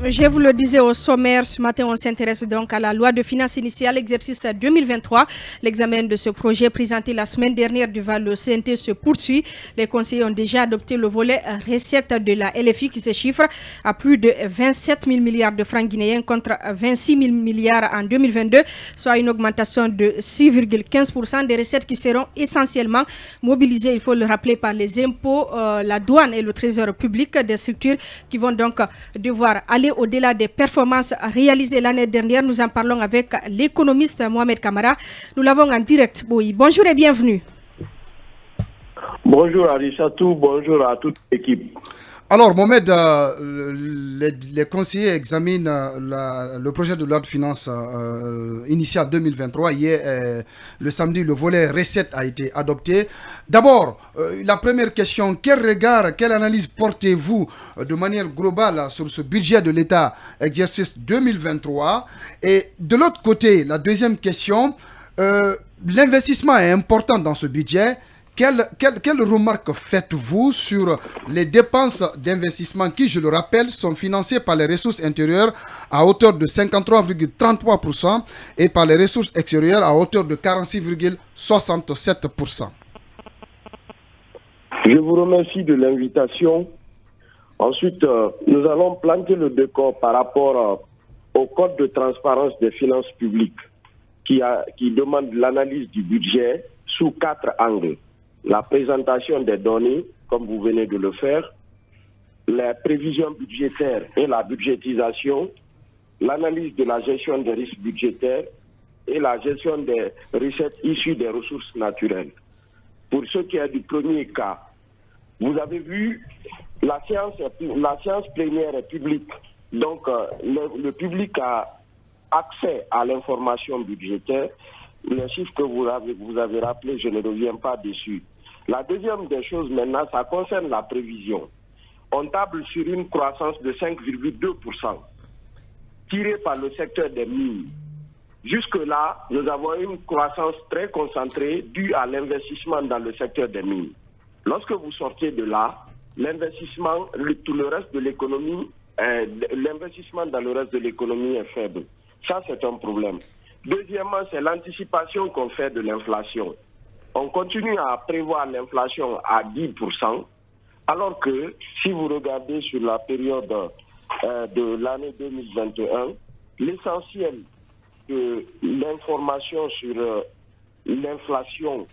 Je vous le disais au sommaire, ce matin, on s'intéresse donc à la loi de finances initiale, exercice 2023. L'examen de ce projet présenté la semaine dernière devant le CNT se poursuit. Les conseillers ont déjà adopté le volet recettes de la LFI qui se chiffre à plus de 27 000 milliards de francs guinéens contre 26 000 milliards en 2022, soit une augmentation de 6,15% des recettes qui seront essentiellement mobilisées, il faut le rappeler, par les impôts, la douane et le trésor public, des structures qui vont donc devoir aller au-delà des performances réalisées l'année dernière. Nous en parlons avec l'économiste Mohamed Kamara. Nous l'avons en direct. Oui, bonjour et bienvenue. Bonjour à Rissatou, bonjour à toute l'équipe. Alors Mohamed, les conseillers examinent le projet de loi de finances initiale 2023. Hier, le samedi, le volet recettes a été adopté. D'abord, la première question, quel regard, quelle analyse portez-vous de manière globale sur ce budget de l'État exercice 2023? Et de l'autre côté, la deuxième question, l'investissement est important dans ce budget. Quelle remarque faites-vous sur les dépenses d'investissement qui, je le rappelle, sont financées par les ressources intérieures à hauteur de 53,33% et par les ressources extérieures à hauteur de 46,67%? Je vous remercie de l'invitation. Ensuite, nous allons planter le décor par rapport au Code de transparence des finances publiques qui demande l'analyse du budget sous 4 angles. La présentation des données, comme vous venez de le faire, les prévisions budgétaires et la budgétisation, l'analyse de la gestion des risques budgétaires et la gestion des recettes issues des ressources naturelles. Pour ce qui est du premier cas, vous avez vu, la séance plénière est publique. Donc, le public a accès à l'information budgétaire. Les chiffres que vous avez rappelés, je ne reviens pas dessus. La deuxième des choses maintenant, ça concerne la prévision. On table sur une croissance de 5,2%, tirée par le secteur des mines. Jusque-là, nous avons une croissance très concentrée due à l'investissement dans le secteur des mines. Lorsque vous sortez de là, l'investissement, tout le reste de l'économie, l'investissement dans le reste de l'économie est faible. Ça, c'est un problème. Deuxièmement, c'est l'anticipation qu'on fait de l'inflation. On continue à prévoir l'inflation à 10%, alors que si vous regardez sur la période de l'année 2021, l'essentiel de l'information sur l'inflation,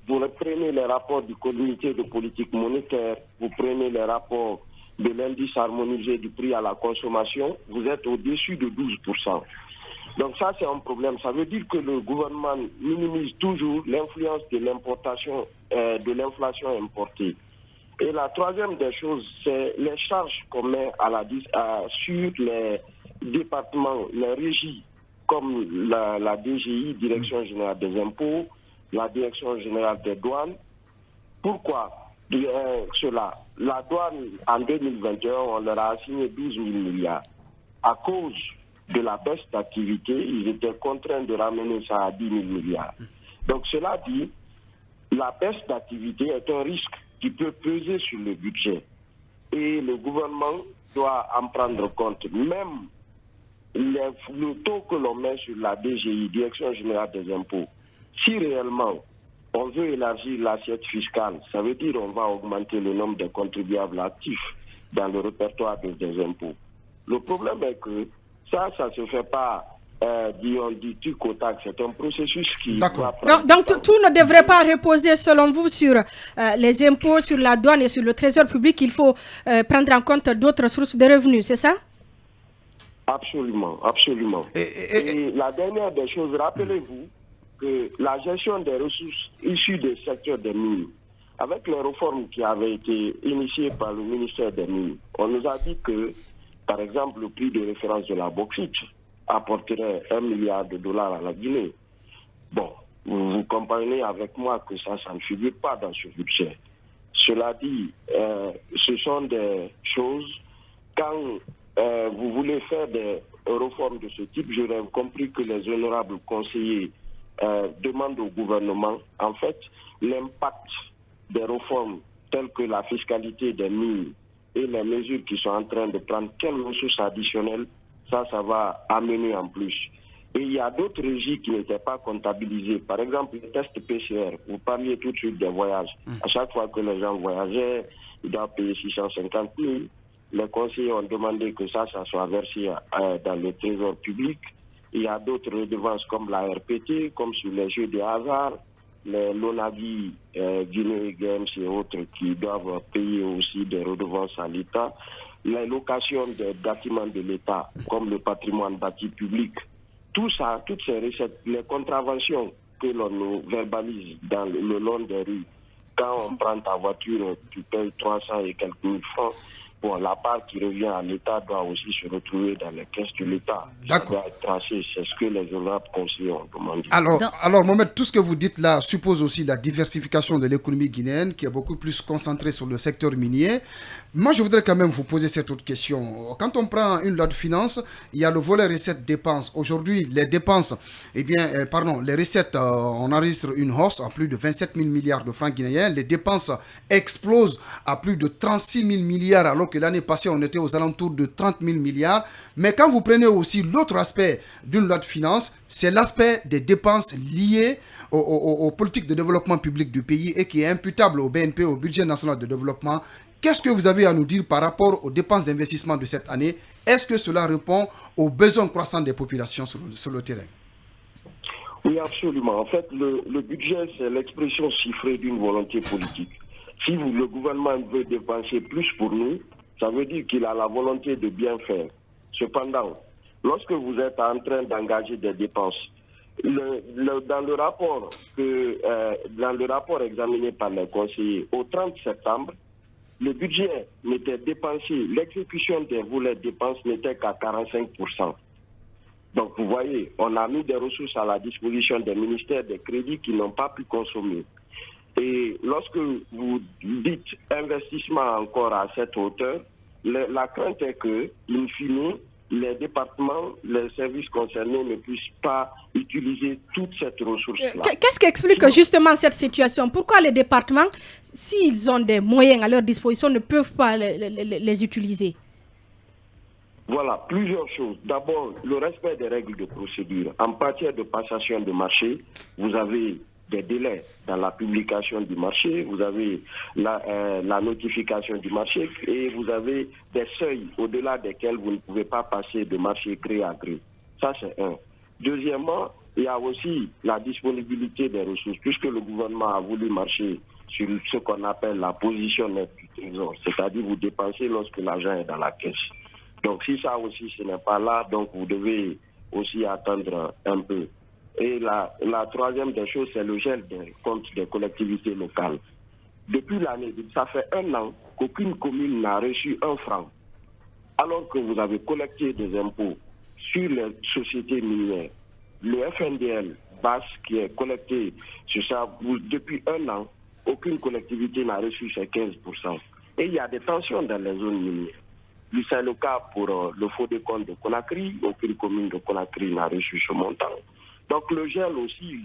vous prenez les rapports du comité de politique monétaire, vous prenez les rapports de l'indice harmonisé du prix à la consommation, vous êtes au-dessus de 12%. Donc ça, c'est un problème. Ça veut dire que le gouvernement minimise toujours l'influence de l'importation, de l'inflation importée. Et la troisième des choses, c'est les charges qu'on met sur les départements, les régies, comme la DGI, Direction Générale des Impôts, la Direction Générale des Douanes. Pourquoi cela? La douane, en 2021, on leur a assigné 12 000 milliards. À cause de la baisse d'activité, ils étaient contraints de ramener ça à 10 000 milliards. Donc cela dit, la baisse d'activité est un risque qui peut peser sur le budget. Et le gouvernement doit en prendre compte. Même le taux que l'on met sur la DGI, Direction Générale des Impôts, si réellement on veut élargir l'assiette fiscale, ça veut dire qu'on va augmenter le nombre de contribuables actifs dans le répertoire des impôts. Le problème est que ça ne se fait pas du tic au tac. C'est un processus qui va prendre donc tout ne devrait pas reposer, selon vous, sur les impôts, sur la douane et sur le trésor public. Il faut prendre en compte d'autres sources de revenus, c'est ça? Absolument, absolument. Et la dernière des choses, rappelez-vous que la gestion des ressources issues des secteurs des mines, avec les réformes qui avaient été initiées par le ministère des Mines, on nous a dit que, par exemple, le prix de référence de la bauxite apporterait $1 milliard à la Guinée. Bon, vous comprenez avec moi que ça ne figure pas dans ce budget. Cela dit, ce sont des choses, quand vous voulez faire des réformes de ce type, j'aurais compris que les honorables conseillers demandent au gouvernement, en fait, l'impact des réformes telles que la fiscalité des mines et les mesures qu'ils sont en train de prendre, quelles ressources additionnelles ça va amener en plus. Et il y a d'autres régies qui n'étaient pas comptabilisées. Par exemple, le test PCR, vous parliez tout de suite des voyages. À chaque fois que les gens voyageaient, ils doivent payer 650 000. Les conseillers ont demandé que ça soit versé dans le trésor public. Il y a d'autres redevances comme la RPT, comme sur les jeux de hasard, les Lonagi, Guinée Games et autres qui doivent payer aussi des redevances à l'État. Les locations des bâtiments de l'État, comme le patrimoine bâti public. Tout ça, toutes ces recettes, les contraventions que l'on nous verbalise dans le long des rues, quand on prend ta voiture, tu payes 300 et quelques mille francs. Bon, la part qui revient à l'État doit aussi se retrouver dans les caisses de l'État. Ça doit être tracé, c'est ce que les honorables conseillers ont demandé. Alors Mohamed, tout ce que vous dites là suppose aussi la diversification de l'économie guinéenne qui est beaucoup plus concentrée sur le secteur minier. Moi, je voudrais quand même vous poser cette autre question. Quand on prend une loi de finances, il y a le volet recettes-dépenses. Aujourd'hui, les dépenses, les recettes, on enregistre une hausse à plus de 27 000 milliards de francs guinéens. Les dépenses explosent à plus de 36 000 milliards, alors que l'année passée, on était aux alentours de 30 000 milliards. Mais quand vous prenez aussi l'autre aspect d'une loi de finances, c'est l'aspect des dépenses liées aux politiques de développement public du pays et qui est imputable au BNP, au budget national de développement. Qu'est-ce que vous avez à nous dire par rapport aux dépenses d'investissement de cette année? Est-ce que cela répond aux besoins croissants des populations sur le terrain? Oui, absolument. En fait, le budget, c'est l'expression chiffrée d'une volonté politique. Si le gouvernement veut dépenser plus pour nous, ça veut dire qu'il a la volonté de bien faire. Cependant, lorsque vous êtes en train d'engager des dépenses, dans le rapport examiné par les conseillers au 30 septembre, le budget n'était dépensé, l'exécution des volets dépenses n'était qu'à 45%. Donc vous voyez, on a mis des ressources à la disposition des ministères des crédits qui n'ont pas pu consommer. Et lorsque vous dites investissement encore à cette hauteur, la crainte est que, in fine, les départements, les services concernés ne puissent pas utiliser toute cette ressource-là. Qu'est-ce qui explique justement cette situation? Pourquoi les départements, s'ils ont des moyens à leur disposition, ne peuvent pas les utiliser? Voilà, plusieurs choses. D'abord, le respect des règles de procédure. En matière de passation de marché, vous avez des délais dans la publication du marché, vous avez la notification du marché et vous avez des seuils au-delà desquels vous ne pouvez pas passer de marché gré à gré. Ça, c'est un. Deuxièmement, il y a aussi la disponibilité des ressources, puisque le gouvernement a voulu marcher sur ce qu'on appelle la position nette du trésor, c'est-à-dire vous dépensez lorsque l'argent est dans la caisse. Donc si ça aussi ce n'est pas là, donc vous devez aussi attendre un peu. Et la troisième des choses, c'est le gel des comptes des collectivités locales. Depuis l'année, ça fait 1 an qu'aucune commune n'a reçu 1 franc, alors que vous avez collecté des impôts sur les sociétés minières. Le FNDL base qui est collecté sur ça, depuis 1 an, aucune collectivité n'a reçu ces 15%. Et il y a des tensions dans les zones minières. C'est le cas pour le faux décompte de Conakry. Aucune commune de Conakry n'a reçu ce montant. Donc le gel aussi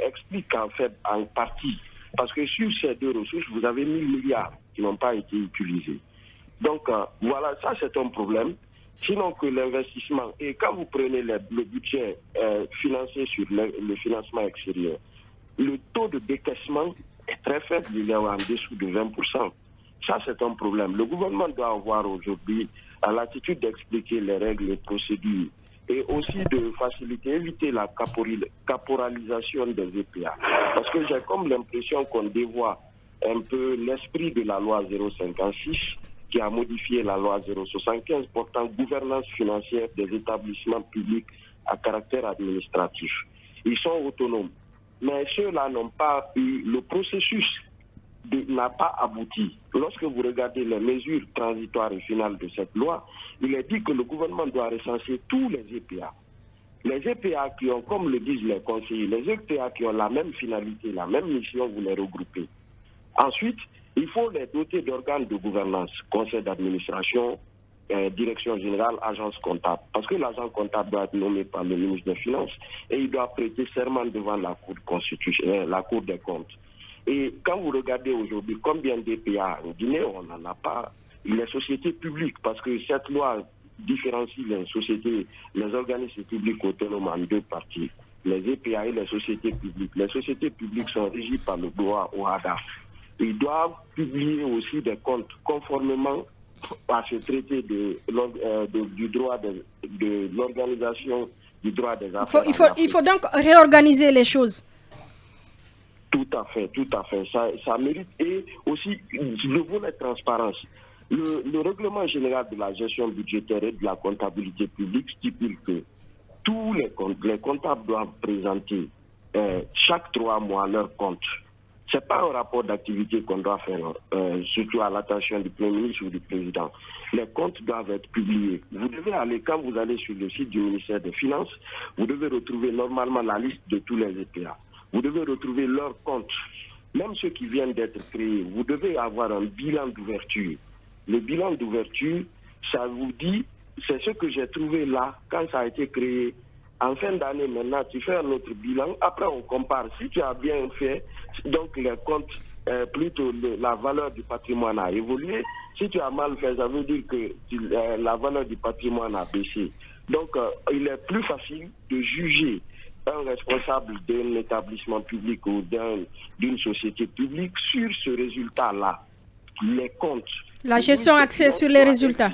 explique en fait en partie, parce que sur ces 2 ressources, vous avez 1 000 milliards qui n'ont pas été utilisés. Donc voilà, ça c'est un problème. Sinon que l'investissement, et quand vous prenez le budget financé sur le financement extérieur, le taux de décaissement est très faible, il est en dessous de 20%. Ça c'est un problème. Le gouvernement doit avoir aujourd'hui l'attitude d'expliquer les règles et procédures, et aussi de faciliter, éviter la caporalisation des EPA. Parce que j'ai comme l'impression qu'on dévoie un peu l'esprit de la loi 056 qui a modifié la loi 075 portant gouvernance financière des établissements publics à caractère administratif. Ils sont autonomes. Mais ceux-là n'ont pas eu, le processus n'a pas abouti. Lorsque vous regardez les mesures transitoires et finales de cette loi, il est dit que le gouvernement doit recenser tous les EPA. Les EPA qui ont, comme le disent les conseillers, les EPA qui ont la même finalité, la même mission, vous les regroupez. Ensuite, il faut les doter d'organes de gouvernance, conseil d'administration, direction générale, agence comptable. Parce que l'agent comptable doit être nommé par le ministre des Finances et il doit prêter serment devant la Cour constitutionnelle, la Cour des comptes. Et quand vous regardez aujourd'hui combien d'EPA en Guinée, on n'en a pas les sociétés publiques, parce que cette loi différencie les organismes publics autonomes en deux parties, les EPA et les sociétés publiques. Les sociétés publiques sont régies par le droit OHADA. Ils doivent publier aussi des comptes conformément à ce traité du droit de l'organisation du droit des affaires. Il faut donc réorganiser les choses. Tout à fait. Ça mérite. Et aussi, le volet transparence. Le règlement général de la gestion budgétaire et de la comptabilité publique stipule que tous les comptables doivent présenter chaque 3 mois leur compte. Ce n'est pas un rapport d'activité qu'on doit faire, surtout à l'attention du Premier ministre ou du Président. Les comptes doivent être publiés. Vous devez aller, quand vous allez sur le site du ministère des Finances, vous devez retrouver normalement la liste de tous les EPA. Vous devez retrouver leurs comptes, même ceux qui viennent d'être créés. Vous devez avoir un bilan d'ouverture. Le bilan d'ouverture, ça vous dit, c'est ce que j'ai trouvé là, quand ça a été créé. En fin d'année, maintenant, tu fais un autre bilan. Après, on compare. Si tu as bien fait, donc les comptes, plutôt la valeur du patrimoine a évolué. Si tu as mal fait, ça veut dire que la valeur du patrimoine a baissé. Donc, il est plus facile de juger un responsable d'un établissement public ou d'une société publique sur ce résultat-là. Les comptes. La gestion axée sur les résultats.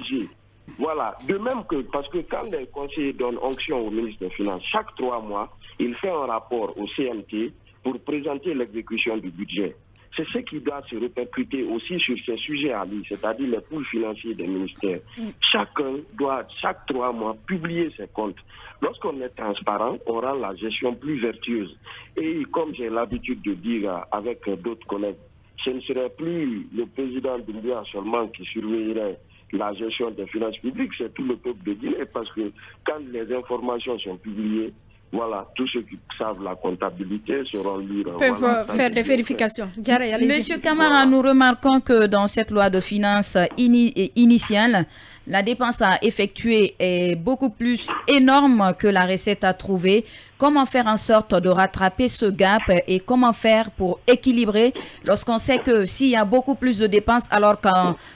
Voilà. De même que, parce que quand les conseillers donnent onction au ministre des Finances, chaque 3 mois, il fait un rapport au CMT pour présenter l'exécution du budget. C'est ce qui doit se répercuter aussi sur ces sujets à lui, c'est-à-dire les pools financiers des ministères. Chacun doit, chaque 3 mois, publier ses comptes. Lorsqu'on est transparent, on rend la gestion plus vertueuse. Et comme j'ai l'habitude de dire avec d'autres collègues, ce ne serait plus le président Doumbouya seulement qui surveillerait la gestion des finances publiques, c'est tout le peuple de Guinée, parce que quand les informations sont publiées, voilà, tous ceux qui savent la comptabilité seront lire. Peuvent faire des vérifications. Monsieur Camara, nous remarquons que dans cette loi de finances initiale, la dépense à effectuer est beaucoup plus énorme que la recette à trouver. Comment faire en sorte de rattraper ce gap et comment faire pour équilibrer lorsqu'on sait que s'il y a beaucoup plus de dépenses alors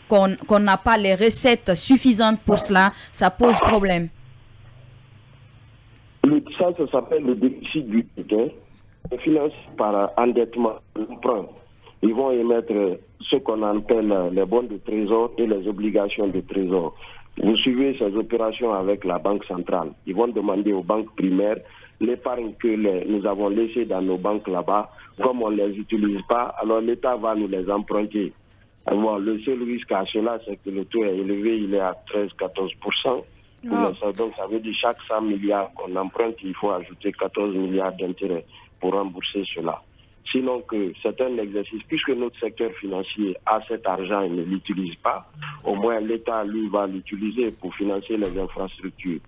qu'on n'a pas les recettes suffisantes pour cela, ça pose problème? Ça s'appelle le déficit budgétaire. Les finances par endettement, emprunt. Ils vont émettre ce qu'on appelle les bons de trésor et les obligations de trésor. Vous suivez ces opérations avec la Banque centrale. Ils vont demander aux banques primaires l'épargne que nous avons laissée dans nos banques là-bas. Comme on ne les utilise pas, alors l'État va nous les emprunter. Alors, le seul risque à cela, c'est que le taux est élevé, il est à 13-14%. Donc ça veut dire chaque 100 milliards qu'on emprunte, il faut ajouter 14 milliards d'intérêts pour rembourser cela. Sinon que c'est un exercice, puisque notre secteur financier a cet argent et ne l'utilise pas, au moins l'État, lui, va l'utiliser pour financer les infrastructures.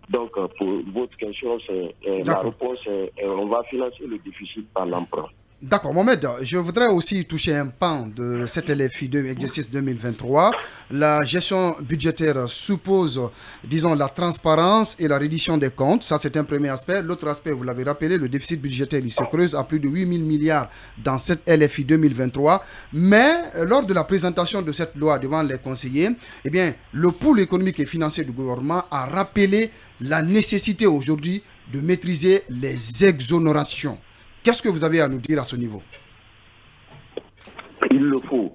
Donc pour votre question, la réponse est on va financer le déficit par l'emprunt. D'accord, Mohamed, je voudrais aussi toucher un pan de cet LFI exercice 2023. La gestion budgétaire suppose, disons, la transparence et la reddition des comptes. Ça, c'est un premier aspect. L'autre aspect, vous l'avez rappelé, le déficit budgétaire, il se creuse à plus de 8 000 milliards dans cette LFI 2023. Mais, lors de la présentation de cette loi devant les conseillers, eh bien, le pôle économique et financier du gouvernement a rappelé la nécessité aujourd'hui de maîtriser les exonérations. Qu'est-ce que vous avez à nous dire à ce niveau? Il le faut.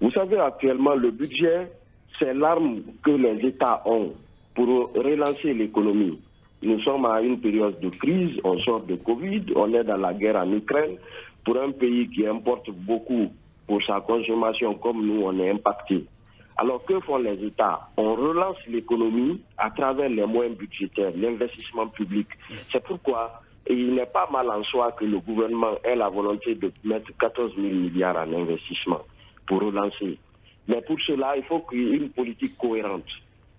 Vous savez, actuellement, le budget, c'est l'arme que les États ont pour relancer l'économie. Nous sommes à une période de crise, on sort de Covid, on est dans la guerre en Ukraine. Pour un pays qui importe beaucoup pour sa consommation, comme nous, on est impacté. Alors, que font les États? On relance l'économie à travers les moyens budgétaires, l'investissement public. C'est pourquoi il n'est pas mal en soi que le gouvernement ait la volonté de mettre 14 000 milliards en investissement pour relancer. Mais pour cela, il faut qu'il y ait une politique cohérente.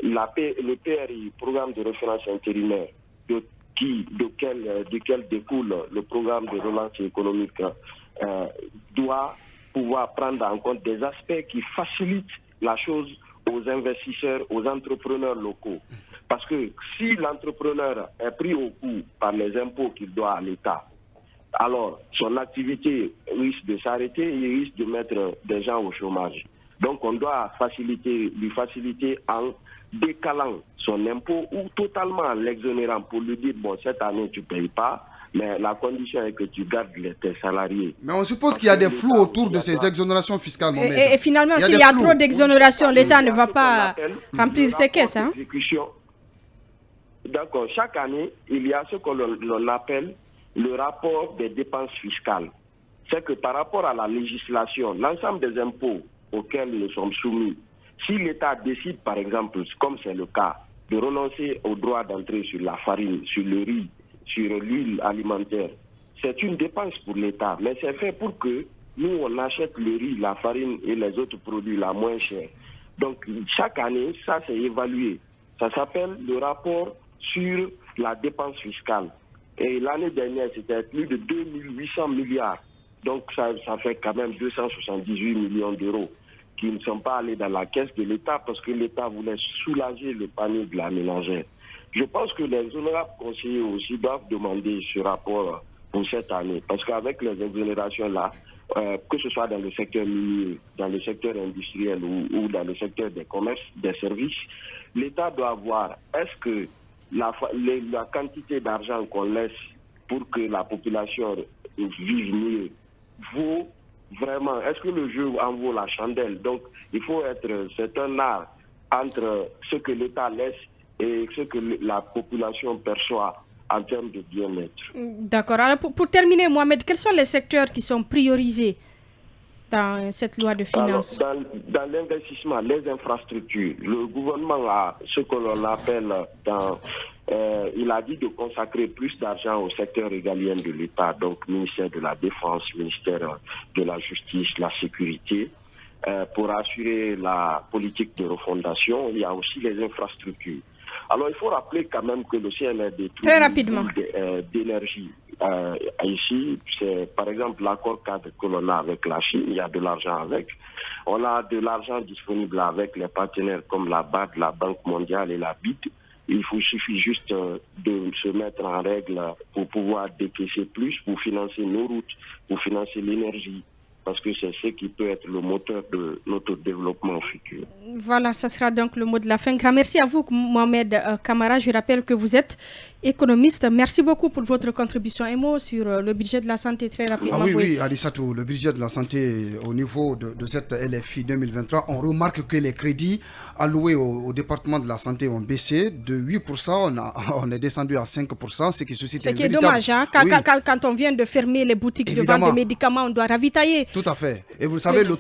Le PRI, Programme de référence intérimaire, duquel découle le programme de relance économique, doit pouvoir prendre en compte des aspects qui facilitent la chose aux investisseurs, aux entrepreneurs locaux. Parce que si l'entrepreneur est pris au coup par les impôts qu'il doit à l'État, alors son activité risque de s'arrêter et il risque de mettre des gens au chômage. Donc on doit lui faciliter en décalant son impôt ou totalement l'exonérant pour lui dire, bon, cette année tu ne payes pas, mais la condition est que tu gardes tes salariés. Mais on suppose qu'il y a des flous autour de ces exonérations fiscales. Et finalement, s'il y a trop d'exonérations, l'État ne va pas remplir ses caisses. D'accord. Chaque année, il y a ce qu'on appelle le rapport des dépenses fiscales. C'est que par rapport à la législation, l'ensemble des impôts auxquels nous sommes soumis, si l'État décide, par exemple, comme c'est le cas, de renoncer au droit d'entrée sur la farine, sur le riz, sur l'huile alimentaire, c'est une dépense pour l'État. Mais c'est fait pour que nous, on achète le riz, la farine et les autres produits la moins chers. Donc, chaque année, ça, c'est évalué. Ça s'appelle le rapport sur la dépense fiscale. Et l'année dernière, c'était plus de 2800 milliards. Donc, ça fait quand même 278 millions d'euros qui ne sont pas allés dans la caisse de l'État parce que l'État voulait soulager le panier de la ménagère. Je pense que les honorables conseillers aussi doivent demander ce rapport pour cette année. Parce qu'avec les exonérations-là, que ce soit dans le secteur minier, dans le secteur industriel ou dans le secteur des commerces, des services, l'État doit voir est-ce que la quantité d'argent qu'on laisse pour que la population vive mieux vaut vraiment, est-ce que le jeu en vaut la chandelle? Donc, c'est un art entre ce que l'État laisse et ce que la population perçoit en termes de bien-être. D'accord. Alors, pour terminer, Mohamed, quels sont les secteurs qui sont priorisés dans cette loi de finances? Alors, dans l'investissement, les infrastructures, le gouvernement a ce que l'on appelle il a dit de consacrer plus d'argent au secteur régalien de l'État, donc ministère de la Défense, ministère de la Justice, la Sécurité, pour assurer la politique de refondation. Il y a aussi les infrastructures. Alors, il faut rappeler quand même que le CNRD très rapidement d'énergie ici, c'est par exemple l'accord cadre que l'on a avec la Chine, il y a de l'argent avec. On a de l'argent disponible avec les partenaires comme la BAD, la Banque mondiale et la BID. Il suffit juste de se mettre en règle pour pouvoir décaisser plus, pour financer nos routes, pour financer l'énergie, parce que c'est ce qui peut être le moteur de notre développement futur. Voilà, ça sera donc le mot de la fin. Grand merci à vous, Mohamed Kamara. Je rappelle que vous êtes économiste. Merci beaucoup pour votre contribution. Un mot sur le budget de la santé, très rapidement. Oui, Adissatou, le budget de la santé au niveau de cette LFI 2023, on remarque que les crédits alloués au département de la santé ont baissé de 8%, on est descendu à 5%, ce qui suscite un véritable... C'est dommage, quand on vient de fermer les boutiques de vente de médicaments, on doit ravitailler. Tout à fait. Et vous savez, le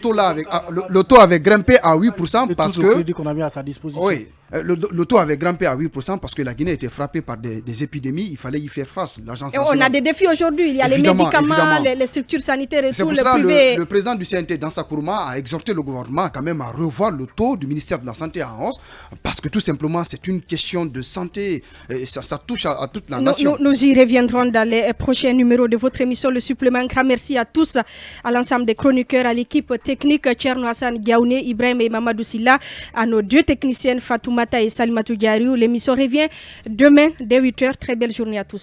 taux avait grimpé à 8% parce que... le crédit qu'on a mis à sa disposition. Oui. Le taux avait grimpé à 8% parce que la Guinée était frappée par des épidémies. Il fallait y faire face. Et on a des défis aujourd'hui. Il y a les médicaments, les structures sanitaires et tout, le privé. Le président du CNT, Dansa Kourma, a exhorté le gouvernement quand même à revoir le taux du ministère de la Santé en hausse parce que tout simplement, c'est une question de santé. Et ça touche à toute la nation. Nous y reviendrons dans les prochains numéros de votre émission, le supplément. Merci à tous, à l'ensemble des chroniqueurs, à l'équipe technique, Tcherno Hassan Giaouné, Ibrahim et Mamadou Silla, à nos deux techniciennes, Fatoumata et Salimatou Diariou. L'émission revient demain dès 8h. Très belle journée à tous.